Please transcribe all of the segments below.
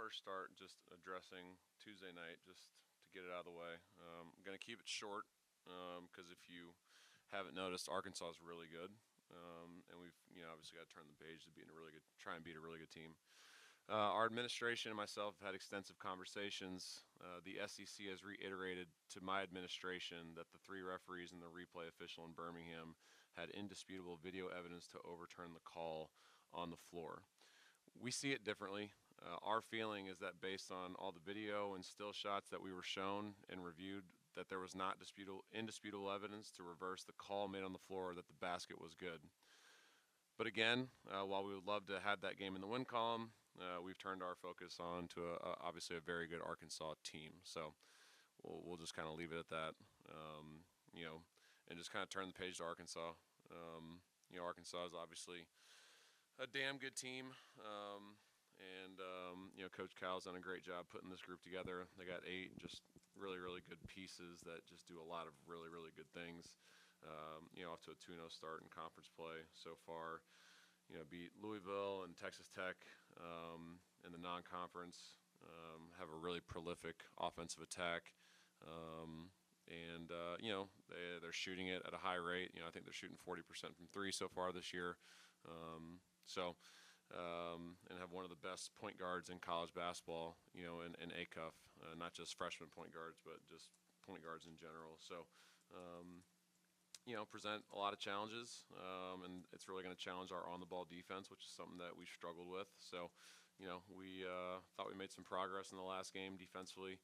first start just addressing Tuesday night, just to get it out of the way. I'm going to keep it short because if you haven't noticed, Arkansas is really good, and we've obviously got to turn the page to being a really good, try and beat a really good team. Our administration and myself have had extensive conversations. The SEC has reiterated to my administration that the three referees and the replay official in Birmingham had indisputable video evidence to overturn the call on the floor. We see it differently. Our feeling is that based on all the video and still shots that we were shown and reviewed, that there was not indisputable evidence to reverse the call made on the floor that the basket was good. But again, while we would love to have that game in the win column, we've turned our focus on to obviously a very good Arkansas team. So we'll just kind of leave it at that, and just kind of turn the page to Arkansas. Arkansas is obviously a damn good team. Coach Cal's done a great job putting this group together. They got 8 just really, really good pieces that just do a lot of really, really good things. Off to a 2-0 start in conference play so far. Beat Louisville and Texas Tech in the non-conference. Have a really prolific offensive attack. They're shooting it at a high rate. I think they're shooting 40% from 3 so far this year. And have one of the best point guards in college basketball, in ACUF, not just freshman point guards, but just point guards in general. So, present a lot of challenges, and it's really going to challenge our on-the-ball defense, which is something that we've struggled with. So, we thought we made some progress in the last game defensively,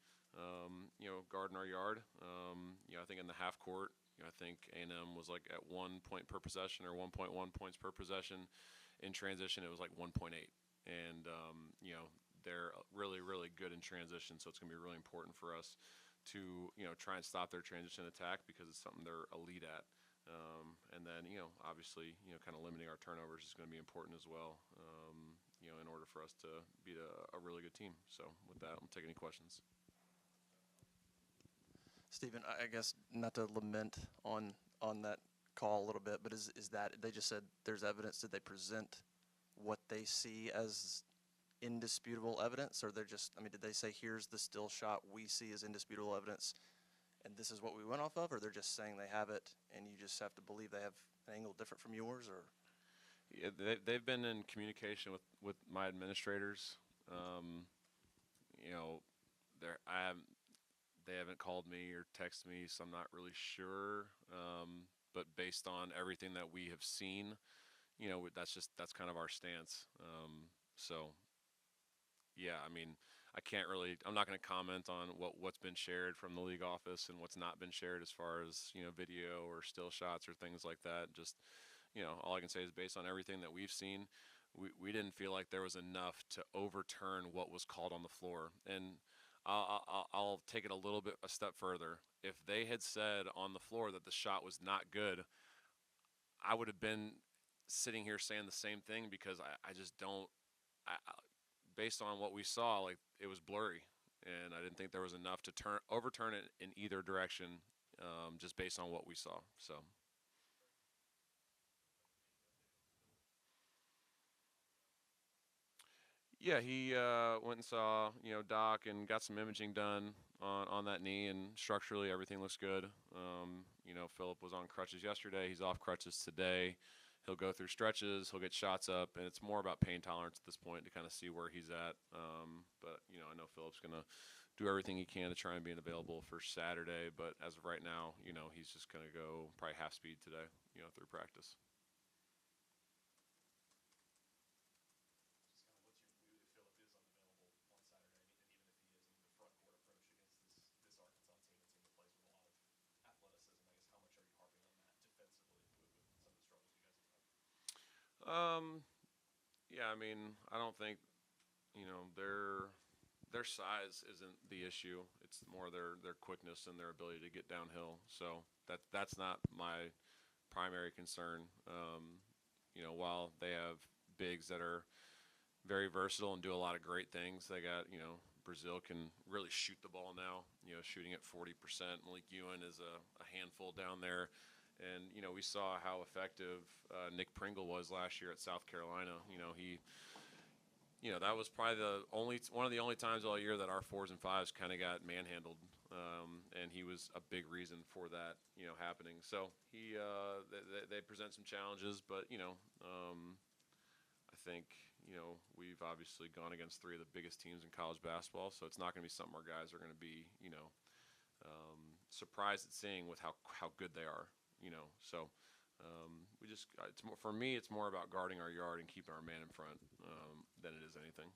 guarding our yard. I think in the half court, I think A&M was like at 1 point per possession or 1.1 points per possession. In transition, it was like 1.8. And, they're really, really good in transition, so it's going to be really important for us to, try and stop their transition attack because it's something they're elite at. And then, obviously, kind of limiting our turnovers is going to be important as well, in order for us to beat a really good team. So with that, I'll take any questions. Stephen, I guess not to lament on that call a little bit, but is that they just said there's evidence? Did they present what they see as indisputable evidence, or they're just, did they say here's the still shot we see as indisputable evidence and this is what we went off of, or they're just saying they have it and you just have to believe they have an angle different from yours? Or yeah, they've been in communication with my administrators. They haven't called me or texted me, so I'm not really sure. But based on everything that we have seen, that's kind of our stance. I'm not going to comment on what's been shared from the league office and what's not been shared as far as, video or still shots or things like that. Just, all I can say is based on everything that we've seen, we didn't feel like there was enough to overturn what was called on the floor. And I'll take it a step further. If they had said on the floor that the shot was not good, I would have been sitting here saying the same thing because I just don't. Based on what we saw, like it was blurry, and I didn't think there was enough to overturn it in either direction, just based on what we saw. So. Yeah, he went and saw, Doc and got some imaging done on that knee, and structurally everything looks good. Philip was on crutches yesterday. He's off crutches today. He'll go through stretches. He'll get shots up, and it's more about pain tolerance at this point to kind of see where he's at. But I know Philip's going to do everything he can to try and be available for Saturday. But as of right now, he's just going to go probably half speed today, through practice. I don't think, their size isn't the issue. It's more their quickness and their ability to get downhill. So that's not my primary concern. While they have bigs that are very versatile and do a lot of great things, they got, Brazil can really shoot the ball now, shooting at 40%. Malik Ewan is a handful down there. And, we saw how effective Nick Pringle was last year at South Carolina. that was probably one of the only times all year that our 4s and 5s kind of got manhandled, and he was a big reason for that, happening. So they present some challenges, but I think we've obviously gone against three of the biggest teams in college basketball, so it's not going to be something our guys are going to be surprised at seeing with how good they are. So we just it's more, for me, it's more about guarding our yard and keeping our man in front than it is anything.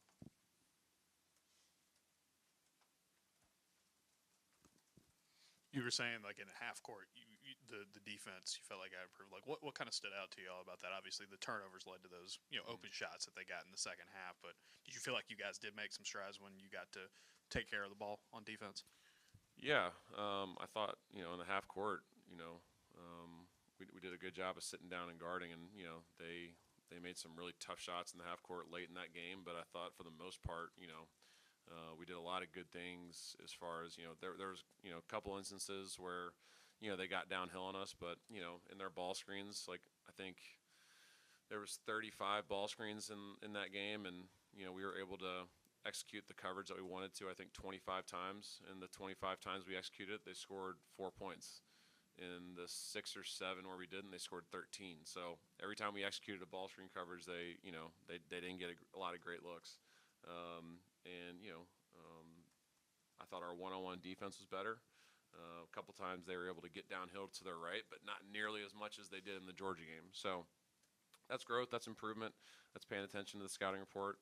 You were saying like in a half court, the defense you felt like I improved. Like what kind of stood out to you all about that? Obviously, the turnovers led to those open shots that they got in the second half. But did you feel like you guys did make some strides when you got to take care of the ball on defense? Yeah, I thought in the half court, we did a good job of sitting down and guarding, and they made some really tough shots in the half court late in that game. But I thought for the most part, we did a lot of good things as far as there was a couple instances where they got downhill on us, but in their ball screens, like I think there was 35 ball screens in that game, and we were able to execute the coverage that we wanted to. I think 25 times, and the 25 times we executed, they scored 4 points. In the 6 or 7 where we didn't, they scored 13. So every time we executed a ball screen coverage, they didn't get a lot of great looks. And I thought our one-on-one defense was better. A couple times they were able to get downhill to their right, but not nearly as much as they did in the Georgia game. So that's growth, that's improvement, that's paying attention to the scouting report.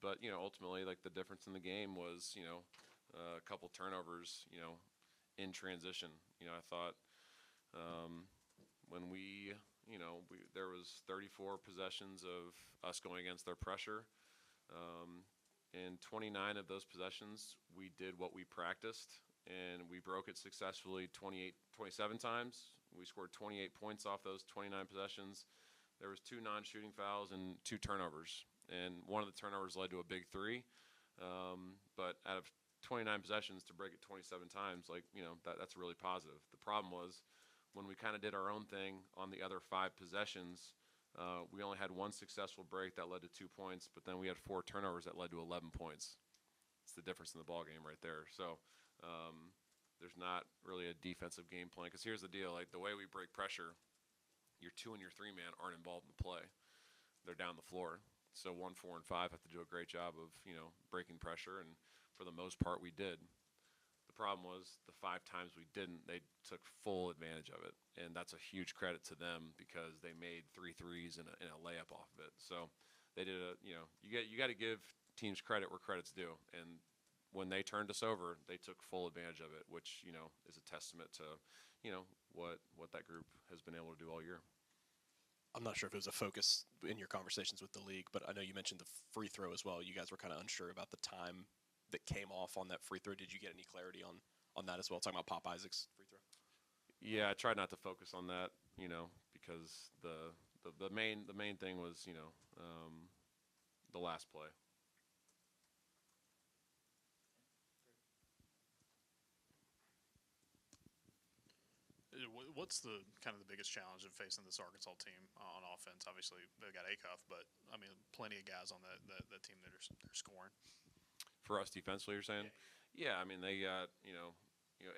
But ultimately, like the difference in the game was a couple turnovers in transition. I thought when there was 34 possessions of us going against their pressure. In 29 of those possessions, we did what we practiced, and we broke it successfully 27 times. We scored 28 points off those 29 possessions. There was 2 non-shooting fouls and 2 turnovers, and one of the turnovers led to a big 3. But out of 29 possessions to break it 27 times, that's really positive. The problem was when we kind of did our own thing on the other 5 possessions, we only had 1 successful break that led to 2 points, but then we had 4 turnovers that led to 11 points. It's the difference in the ball game right there. So there's not really a defensive game plan, because here's the deal: like the way we break pressure, your 2 and your 3 man aren't involved in the play; they're down the floor. So 1, 4, and 5 have to do a great job of breaking pressure, and for the most part, we did. The problem was the 5 times we didn't, they took full advantage of it, and that's a huge credit to them because they made 3 threes and a layup off of it. So they did you got to give teams credit where credit's due, and when they turned us over, they took full advantage of it, which is a testament to what that group has been able to do all year. I'm not sure if it was a focus in your conversations with the league, but I know you mentioned the free throw as well. You guys were kind of unsure about the time that came off on that free throw. Did you get any clarity on that as well? Talking about Pop Isaac's free throw. Yeah, I tried not to focus on that, because the main thing was the last play. What's the kind of the biggest challenge of facing this Arkansas team on offense? Obviously, they've got Acuff, but I mean, plenty of guys on that team that are scoring. For us defensively, you're saying? Yeah, I mean they got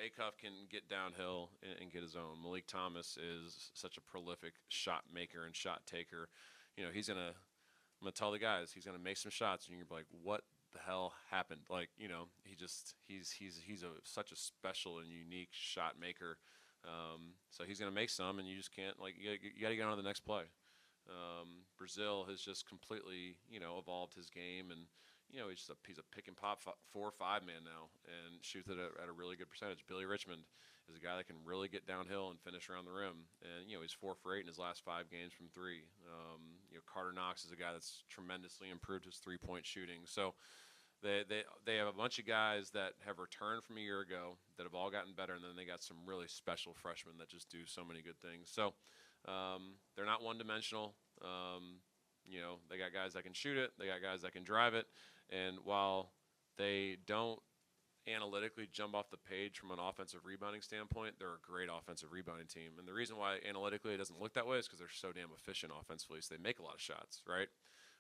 Acuff can get downhill and get his own. Malik Thomas is such a prolific shot maker and shot taker. I'm gonna tell the guys he's gonna make some shots, and you're gonna be like, what the hell happened? Like he's such a special and unique shot maker. So he's going to make some, and you just can't, you got to get on to the next play. Brazil has just completely, evolved his game, and, he's a pick and pop 4 or 5 man now and shoots it at a really good percentage. Billy Richmond is a guy that can really get downhill and finish around the rim. And, he's 4 for 8 in his last 5 games from 3. Carter Knox is a guy that's tremendously improved his 3-point shooting. So, They have a bunch of guys that have returned from a year ago that have all gotten better, and then they got some really special freshmen that just do so many good things. So they're not one-dimensional. They got guys that can shoot it. They got guys that can drive it. And while they don't analytically jump off the page from an offensive rebounding standpoint, they're a great offensive rebounding team. And the reason why analytically it doesn't look that way is because they're so damn efficient offensively. So they make a lot of shots, right?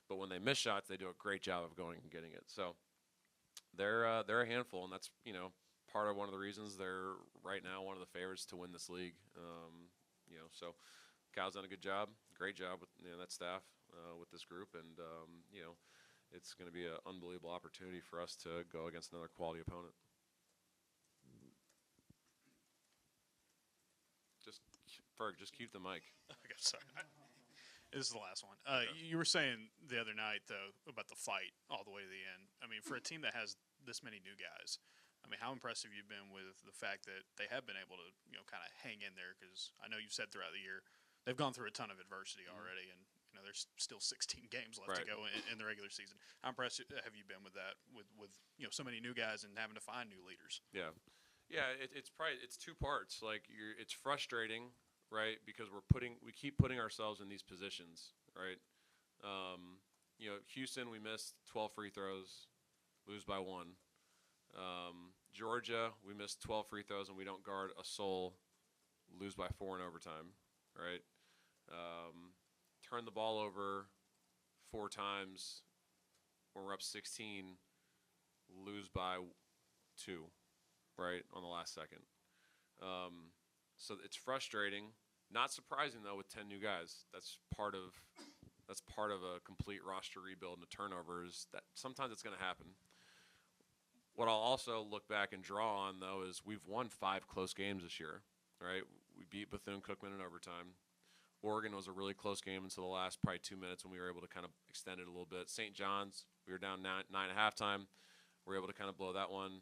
but when they miss shots, they do a great job of going and getting it. So they're a handful, and that's part of one of the reasons they're right now one of the favorites to win this league. So Cal's done a good job, great job with that staff with this group, and it's going to be an unbelievable opportunity for us to go against another quality opponent. Just Ferg, just keep the mic. Okay, sorry. This is the last one. You were saying the other night, though, about the fight all the way to the end. I mean, for a team that has this many new guys, I mean, how impressive you've been with the fact that they have been able to, kind of hang in there. Because I know you've said throughout the year they've gone through a ton of adversity already, and there's still 16 games left to go in the regular season. How impressed have you been with that, with so many new guys and having to find new leaders? Yeah, it's probably two parts. Like it's frustrating, right? Because we keep putting ourselves in these positions, right? Houston, we missed 12 free throws, lose by 1. Georgia, we missed 12 free throws and we don't guard a soul, lose by 4 in overtime, right? Turn the ball over 4 times when we're up 16, lose by 2, right, on the last second. So it's frustrating. Not surprising though with 10 new guys. That's part of a complete roster rebuild and a turnovers. That sometimes it's going to happen. What I'll also look back and draw on though is we've won 5 close games this year, right? We beat Bethune-Cookman in overtime. Oregon was a really close game until the last probably 2 minutes when we were able to kind of extend it a little bit. St. John's, we were down 9 at halftime. We were able to kind of blow that one,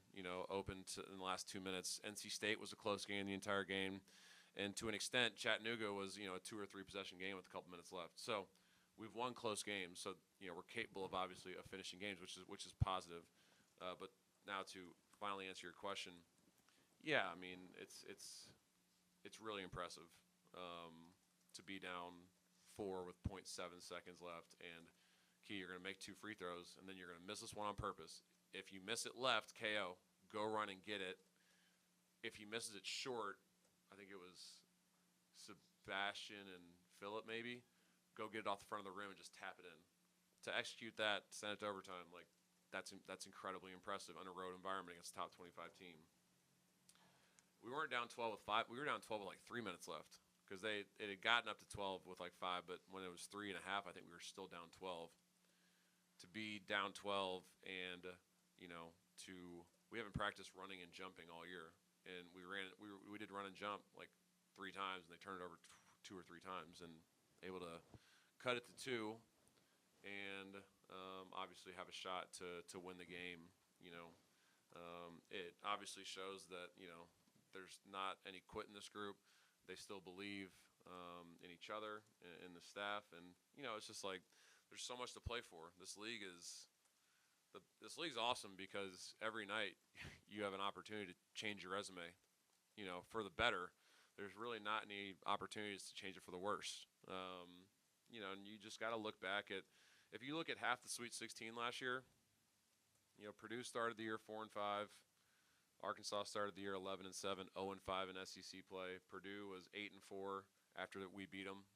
open in the last 2 minutes. NC State was a close game the entire game. And to an extent, Chattanooga was, a 2 or 3 possession game with a couple minutes left. So we've won close games. So, we're capable of obviously of finishing games, which is positive. But now to finally answer your question, yeah, I mean, it's really impressive to be down 4 with 0.7 seconds left. And, you're going to make 2 free throws, and then you're going to miss this one on purpose. If you miss it left, KO, go run and get it. If he misses it short, I think it was Sebastian and Phillip maybe, go get it off the front of the rim and just tap it in. To execute that, send it to overtime, like that's incredibly impressive on a road environment against a top 25 team. We weren't down 12 with 5. We were down 12 with like 3 minutes left because it had gotten up to 12 with like 5, but when it was 3.5, I think we were still down 12. To be down 12 and we haven't practiced running and jumping all year, and we did run and jump like 3 times, and they turned it over 2 or 3 times, and able to cut it to 2, and obviously have a shot to win the game. It obviously shows that there's not any quit in this group. They still believe in each other, in the staff, and it's just like there's so much to play for. This league's awesome because every night you have an opportunity to change your resume, for the better. There's really not any opportunities to change it for the worse. And you just got to look back at, if you look at half the Sweet 16 last year, Purdue started the year 4-5. Arkansas started the year 11-7, 0-5 in SEC play. Purdue was 8-4 after that we beat them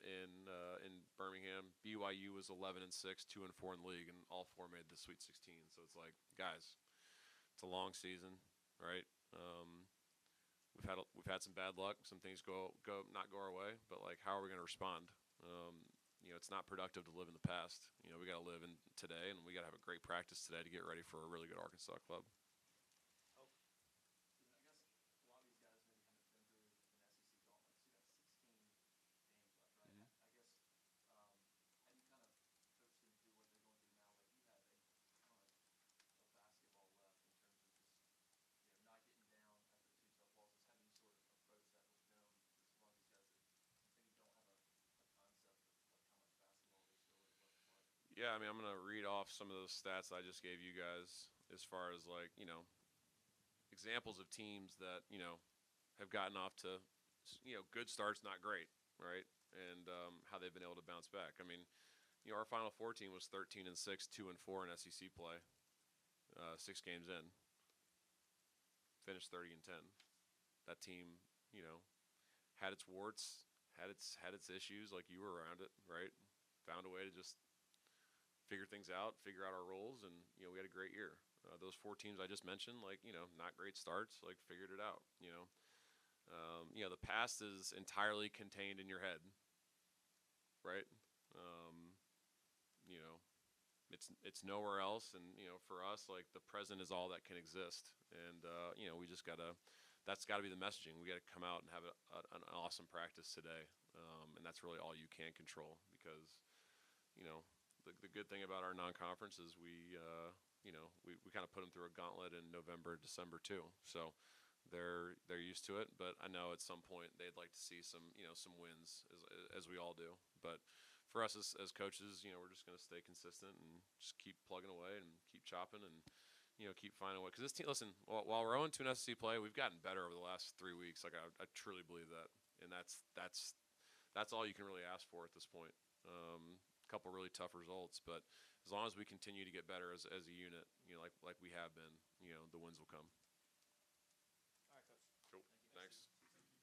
in Birmingham. BYU was 11-6, 2-4 in the league, and all 4 made the Sweet 16. So it's like, guys, it's a long season, right? We've had some bad luck. Some things not go our way, but like, how are we going to respond? It's not productive to live in the past. We got to live in today, and we got to have a great practice today to get ready for a really good Arkansas club. Yeah, I mean, I'm going to read off some of those stats I just gave you guys as far as, like, examples of teams that, have gotten off to, good starts, not great, right? And how they've been able to bounce back. I mean, our Final Four team was 13-6, 2-4 in SEC play, 6 games in. Finished 30-10. That team, had its warts, had its issues, like you were around it, right? Found a way to just figure things out, figure out our roles, and we had a great year. Those 4 teams I just mentioned, like not great starts, like figured it out. The past is entirely contained in your head, right? Um, you know, it's nowhere else, and for us, like the present is all that can exist, and we just gotta. That's got to be the messaging. We got to come out and have an awesome practice today, and that's really all you can control because the good thing about our non-conference is we kind of put them through a gauntlet in November, December too. So they're used to it, but I know at some point they'd like to see some wins as we all do. But for us as coaches, we're just going to stay consistent and just keep plugging away and keep chopping and keep finding a way. Because this team, listen, while we're 0-2 in SEC play, we've gotten better over the last 3 weeks. Like I truly believe that, and that's all you can really ask for at this point. A couple really tough results, but as long as we continue to get better as a unit, like we have been, the wins will come.